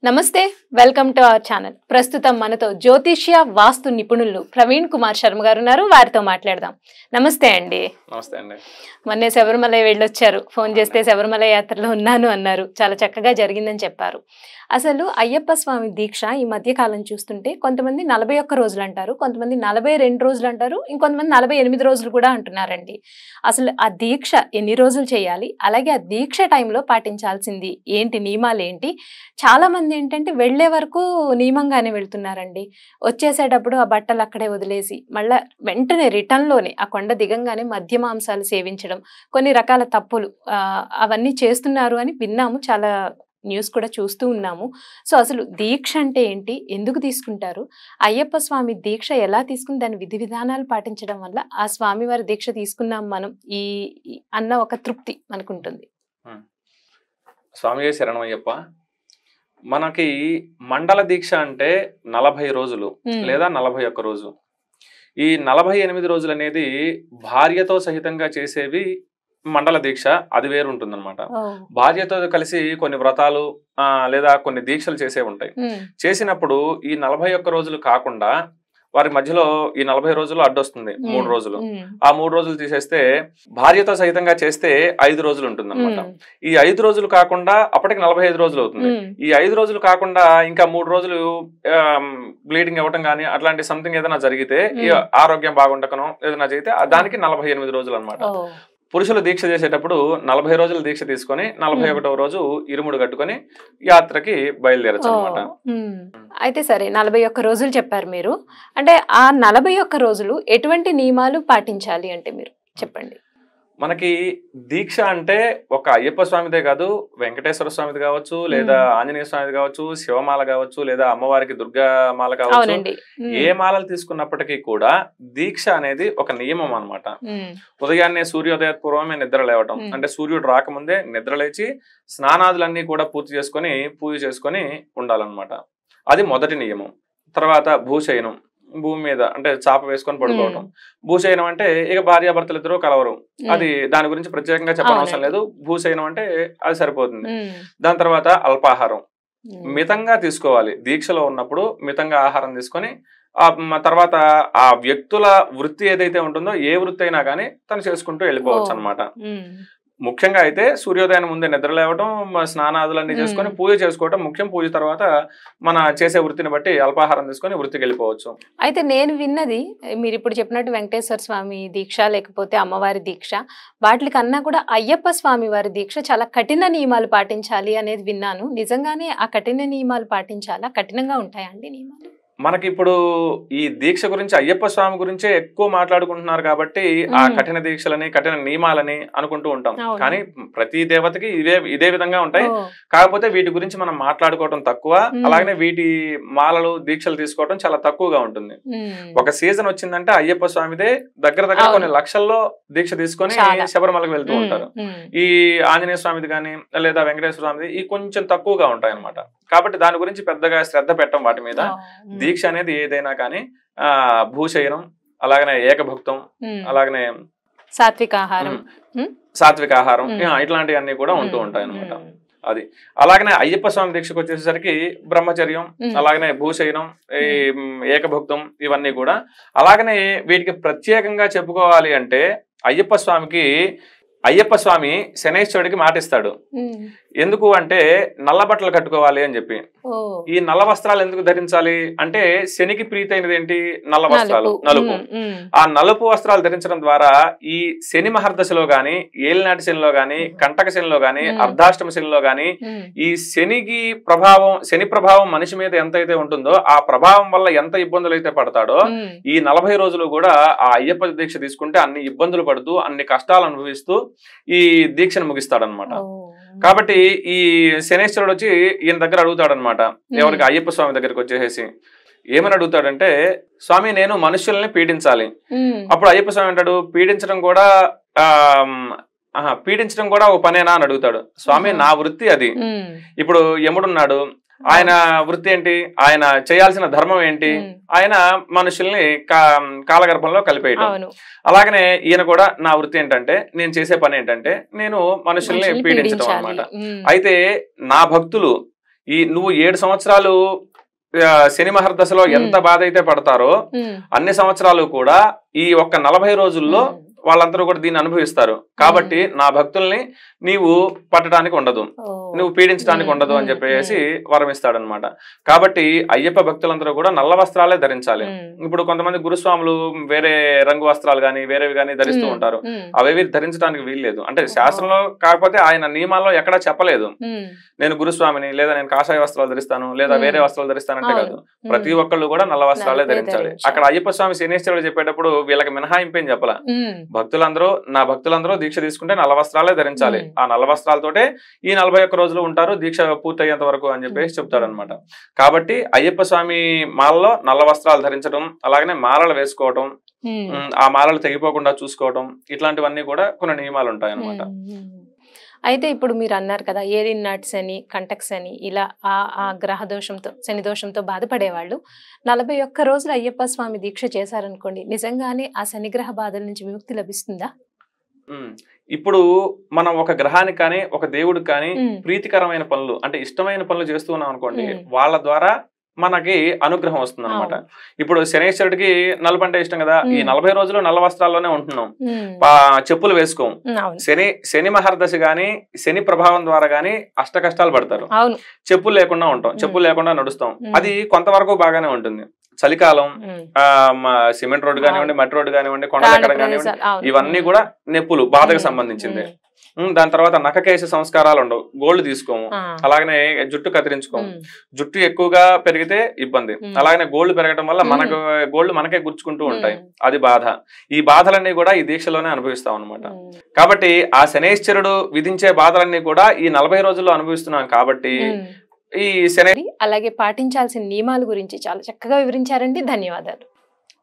నమస్తే welcome to our channel. ప్రస్తుతం మనతో జ్యోతిష్య వాస్తు నిపుణులు ప్రవీణ్ కుమార్ శర్మ గారు ఉన్నారు. వారితో మాట్లాడదాం. నమస్తే అండి. నమస్తే అండి. మొన్నే శబరిమల వెళ్ళొచ్చారు. ఫోన్ చేస్తే శబరిమల యాత్రలో ఉన్నాను అన్నారు. చాలా చక్కగా జరిగిందని చెప్పారు. అసలు అయ్యప్ప స్వామి దీక్ష ఈ మధ్య కాలం చూస్తుంటే కొంతమంది 41 రోజులు అంటారు, కొంతమంది 42 రోజులు అంటారు, ఇంకొంతమంది 48 రోజులు కూడా అంటున్నారండి. అసలు ఆ దీక్ష ఎన్ని రోజులు చేయాలి, అలాగే ఆ దీక్ష టైంలో పాటించాల్సింది ఏంటి, నియమాలు ఏంటి? చాలా మంది ఏంటంటే వెళ్లే వరకు నియమంగానే వెళ్తున్నారండి. వచ్చేసేటప్పుడు ఆ బట్టలు అక్కడే వదిలేసి మళ్ళీ వెంటనే రిటర్న్లోనే ఆ కొండ దిగంగానే మద్య మాంసాలు సేవించడం, కొన్ని రకాల తప్పులు అవన్నీ చేస్తున్నారు అని విన్నాము. చాలా న్యూస్ కూడా చూస్తూ ఉన్నాము. సో అసలు దీక్ష అంటే ఏంటి, ఎందుకు తీసుకుంటారు, అయ్యప్ప స్వామి దీక్ష ఎలా తీసుకుని దాని విధి విధానాలు పాటించడం వల్ల ఆ స్వామి వారి దీక్ష తీసుకున్నాం మనం ఈ అన్న ఒక తృప్తి మనకుంటుంది. స్వామి శరణం అయ్యప్ప. మనకి మండల దీక్ష అంటే 40 రోజులు లేదా 41 రోజు. ఈ 48 రోజులు అనేది భార్యతో సహితంగా చేసేవి మండల దీక్ష. అది వేరు ఉంటుంది అనమాట. భార్యతో కలిసి కొన్ని వ్రతాలు లేదా కొన్ని దీక్షలు చేసే ఉంటాయి. చేసినప్పుడు ఈ 41 రోజులు కాకుండా వారి మధ్యలో ఈ 40 రోజులు అడ్డొస్తుంది 3 రోజులు. ఆ 3 రోజులు తీసేస్తే భార్యతో సహితంగా చేస్తే 5 రోజులు ఉంటుంది అనమాట. ఈ 5 రోజులు కాకుండా అప్పటికి 45 రోజులు అవుతుంది. ఈ 5 రోజులు కాకుండా ఇంకా 3 రోజులు బ్లీడింగ్ అవ్వటం కానీ అట్లాంటి సంథింగ్ ఏదైనా జరిగితే, ఈ ఆరోగ్యం బాగుండకనో ఏదైనా జరిగితే దానికి 48 రోజులు అనమాట. పురుషులు దీక్ష చేసేటప్పుడు 40 రోజుల దీక్ష తీసుకొని 41వ రోజు ఇరుముడు కట్టుకొని యాత్రకి బయలుదేరచ్చు అనమాట. అయితే సరే, 41 రోజులు చెప్పారు మీరు. అంటే ఆ 41 రోజులు ఎటువంటి నియమాలు పాటించాలి అంటే మీరు చెప్పండి. మనకి దీక్ష అంటే ఒక అయ్యప్ప స్వామిదే కాదు, వెంకటేశ్వర స్వామిది కావచ్చు, లేదా ఆంజనేయ స్వామిది కావచ్చు, శివమాల కావచ్చు, లేదా అమ్మవారికి దుర్గామాల కావచ్చు. ఏ మాలలు తీసుకున్నప్పటికీ కూడా దీక్ష అనేది ఒక నియమం అనమాట. ఉదయాన్నే సూర్యోదయ పూర్వమే నిద్ర లేవటం, అంటే సూర్యుడు రాకముందే నిద్ర లేచి స్నానాదులన్నీ కూడా పూర్తి చేసుకొని పూజ చేసుకొని ఉండాలన్నమాట. అది మొదటి నియమం. తర్వాత భూశయనం, భూమి మీద అంటే చాప వేసుకొని పడుకోవటం. భూశయనం అంటే ఇక భార్యాభర్తలు ఇద్దరు కలవరు, అది దాని గురించి ప్రత్యేకంగా చెప్పనవసరం లేదు. భూశయనం అంటే అది సరిపోతుంది. దాని తర్వాత అల్పాహారం మితంగా తీసుకోవాలి. దీక్షలో ఉన్నప్పుడు మితంగా ఆహారం తీసుకొని తర్వాత ఆ వ్యక్తుల వృత్తి ఏదైతే ఉంటుందో, ఏ వృత్తి అయినా కానీ తను చేసుకుంటూ వెళ్ళిపోవచ్చు అనమాట. ముఖ్యంగా అయితే సూర్యోదయాన్ని ముందే నిద్ర లేవటం, స్నానాదులన్నీ చేసుకొని పూజ చేసుకోవటం ముఖ్యం. పూజ తర్వాత మన చేసే వృత్తిని బట్టి అల్పాహారం తీసుకొని వృత్తికి వెళ్ళిపోవచ్చు. అయితే నేను విన్నది, మీరు ఇప్పుడు చెప్పినట్టు వెంకటేశ్వర స్వామి దీక్ష లేకపోతే అమ్మవారి దీక్ష, వాటికన్నా కూడా అయ్యప్ప స్వామి వారి దీక్ష చాలా కఠిన నియమాలు పాటించాలి అనేది విన్నాను. నిజంగానే ఆ కఠిన నియమాలు పాటించాలా? కఠినంగా ఉంటాయండి నియమాలు? మనకి ఇప్పుడు ఈ దీక్ష గురించి అయ్యప్ప స్వామి గురించే ఎక్కువ మాట్లాడుకుంటున్నారు కాబట్టి ఆ కఠిన దీక్షలని కఠిన నియమాలని అనుకుంటూ ఉంటాం. కానీ ప్రతి దేవతకి ఇదే విధంగా ఉంటాయి. కాకపోతే వీటి గురించి మనం మాట్లాడుకోవటం తక్కువ. అలాగనే వీటి మాలలు దీక్షలు తీసుకోవటం చాలా తక్కువగా ఉంటుంది. ఒక సీజన్ వచ్చిందంటే అయ్యప్ప స్వామిదే దగ్గర కొన్ని లక్షల్లో దీక్ష తీసుకొని శబరిమలకు వెళ్తూ ఉంటారు. ఈ ఆంజనేయ స్వామిది కానీ లేదా వెంకటేశ్వర స్వామిది ఈ కొంచెం తక్కువగా ఉంటాయి అనమాట. కాబట్టి దాని గురించి పెద్దగా శ్రద్ధ పెట్టం వాటి మీద. దీక్ష అనేది ఏదైనా కానీ భూశయనం, అలాగనే ఏకభక్తం, అలాగనే సాత్విక ఆహారం ఇట్లాంటివన్నీ కూడా ఉంటూ ఉంటాయి అనమాట. అది అలాగనే అయ్యప్ప స్వామి దీక్షకు వచ్చేసరికి బ్రహ్మచర్యం, అలాగనే భూశయనం, ఈ ఏకభక్తం ఇవన్నీ కూడా. అలాగనే వీటికి ప్రత్యేకంగా చెప్పుకోవాలి అంటే అయ్యప్ప స్వామి శనైశ్వరుడికి మాటిస్తాడు. ఎందుకు అంటే నల్ల బట్టలు కట్టుకోవాలి అని చెప్పి. ఈ నల్ల వస్త్రాలు ఎందుకు ధరించాలి అంటే శనికి ప్రీతి అయినది ఏంటి? నల్ల వస్త్రాలు, నలుపు. ఆ నలుపు వస్త్రాలు ధరించడం ద్వారా ఈ శని మహర్దశలో గాని, ఏలినాటి శనిలో గాని, కంటక శనిలో గాని, అర్ధాష్టమ శనిలో గాని ఈ శని ప్రభావం మనిషి మీద ఎంతైతే ఉంటుందో ఆ ప్రభావం వల్ల ఎంత ఇబ్బందులు అయితే పడతాడో ఈ 40 రోజులు కూడా ఆ అయ్యప్ప దీక్ష తీసుకుంటే అన్ని ఇబ్బందులు పడుతూ అన్ని కష్టాలు అనుభవిస్తూ ఈ దీక్షను ముగిస్తాడనమాట. కాబట్టి ఈ శనేశ్వరుడు వచ్చి ఈయన దగ్గర అడుగుతాడనమాట. ఎవరికి? అయ్యప్ప స్వామి దగ్గరికి వచ్చేసి ఏమని అడుగుతాడంటే, స్వామి నేను మనుషుల్ని పీడించాలి. అప్పుడు అయ్యప్ప స్వామి అంటాడు, పీడించడం కూడా ఒక పనేనా అని అడుగుతాడు. స్వామి నా వృత్తి అది. ఇప్పుడు యముడున్నాడు, ఆయన వృత్తి ఏంటి? ఆయన చేయాల్సిన ధర్మం ఏంటి? ఆయన మనుషుల్ని కాలగర్భంలో కలిపేయటం. అలాగనే ఈయన కూడా నా వృత్తి ఏంటంటే, నేను చేసే పని ఏంటంటే నేను మనుషుల్ని పీడించడం అన్నమాట. అయితే నా భక్తులు నువ్వు 7 సంవత్సరాలు శని మహర్దశలో ఎంత బాధ అయితే పడతారో అన్ని సంవత్సరాలు కూడా ఈ ఒక్క 40 రోజుల్లో వాళ్ళందరూ కూడా దీన్ని అనుభవిస్తారు. కాబట్టి నా భక్తుల్ని నీవు పట్టడానికి ఉండదు, నువ్వు పీడించడానికి ఉండదు అని చెప్పేసి వరం ఇస్తాడనమాట. కాబట్టి అయ్యప్ప భక్తులందరూ కూడా నల్ల వస్త్రాలే ధరించాలి. ఇప్పుడు కొంతమంది గురుస్వాములు వేరే రంగు వస్త్రాలు గాని వేరేవి గాని ధరిస్తూ ఉంటారు, అవేవి ధరించడానికి వీల్లేదు. అంటే శాస్త్రంలో కాకపోతే ఆయన నియమాల్లో ఎక్కడా చెప్పలేదు నేను గురుస్వామిని లేదా నేను కాషాయ వస్త్రాలు ధరిస్తాను లేదా వేరే వస్త్రాలు ధరిస్తానంటే కాదు. ప్రతి ఒక్కళ్ళు కూడా నల్ల వస్త్రాలే ధరించాలి. అక్కడ అయ్యప్ప స్వామి శనీశ్వరుడు చెప్పేటప్పుడు వీళ్ళకి మినహాయింపేం చెప్పాల, నా భక్తులందరూ దీక్ష తీసుకుంటే నల్ల వస్త్రాలే ధరించాలి, ఆ నల్ల వస్త్రాలతోటే ఈ 41 రోజులు ఉంటారు దీక్ష పూర్తయ్యేంత వరకు అని చెప్పేసి చెప్తాడు అనమాట. కాబట్టి అయ్యప్ప స్వామి మాలలో నల్ల వస్త్రాలు ధరించడం, అలాగనే మాలలు వేసుకోవటం, ఆ మాలలు తెగిపోకుండా చూసుకోవటం, ఇట్లాంటివన్నీ కూడా కొన్ని నియమాలు ఉంటాయి అనమాట. అయితే ఇప్పుడు మీరు అన్నారు కదా ఏది నట్స్ అని కంటక్స్ అని ఇలా ఆ గ్రహ దోషంతో శని దోషంతో బాధపడేవాళ్ళు 41 రోజులు అయ్యప్ప స్వామి దీక్ష చేశారనుకోండి, నిజంగానే ఆ శనిగ్రహ బాధల నుంచి విముక్తి లభిస్తుందా? ఇప్పుడు మనం ఒక గ్రహానికి కానీ ఒక దేవుడికి కానీ ప్రీతికరమైన పనులు అంటే ఇష్టమైన పనులు చేస్తూ ఉన్నాం అనుకోండి, వాళ్ళ ద్వారా మనకి అనుగ్రహం వస్తుంది అనమాట. ఇప్పుడు శనేశ్వరుడికి నలుపు అంటే ఇష్టం కదా, ఈ 40 రోజులు నల్ల వస్త్రాల్లోనే ఉంటున్నాం, చెప్పులు వేసుకోం. శని మహర్దశ గాని శని ప్రభావం ద్వారా గాని అష్ట కష్టాలు పడతారు, చెప్పులు లేకుండా ఉంటాం, చెప్పులు లేకుండా నడుస్తాం. అది కొంతవరకు బాగానే ఉంటుంది. చలికాలం సిమెంట్ రోడ్డు కానివ్వండి, మట్టి రోడ్డు కానివ్వండి, కొండలెక్కడం కానివ్వండి, ఇవన్నీ కూడా నొప్పులు బాధకు సంబంధించింది. దాని తర్వాత నఖకేశ సంస్కారాలు ఉండవు, గోల్డ్ తీసుకోము, అలాగనే జుట్టు కత్తిరించుకోము, జుట్టు ఎక్కువగా పెరిగితే ఇబ్బంది, అలాగనే గోల్డ్ పెరగడం వల్ల మనకు గోల్డ్ మనకే గుచ్చుకుంటూ ఉంటాయి, అది బాధ. ఈ బాధలన్నీ కూడా ఈ దీక్షలోనే అనుభవిస్తాం అనమాట. కాబట్టి ఆ శనేశ్వరుడు విధించే బాధలన్నీ కూడా ఈ 40 రోజుల్లో అనుభవిస్తున్నాం. కాబట్టి ఈ శని అలాగే పాటించాల్సిన నియమాల గురించి చాలా చక్కగా వివరించారండి. ధన్యవాదాలు.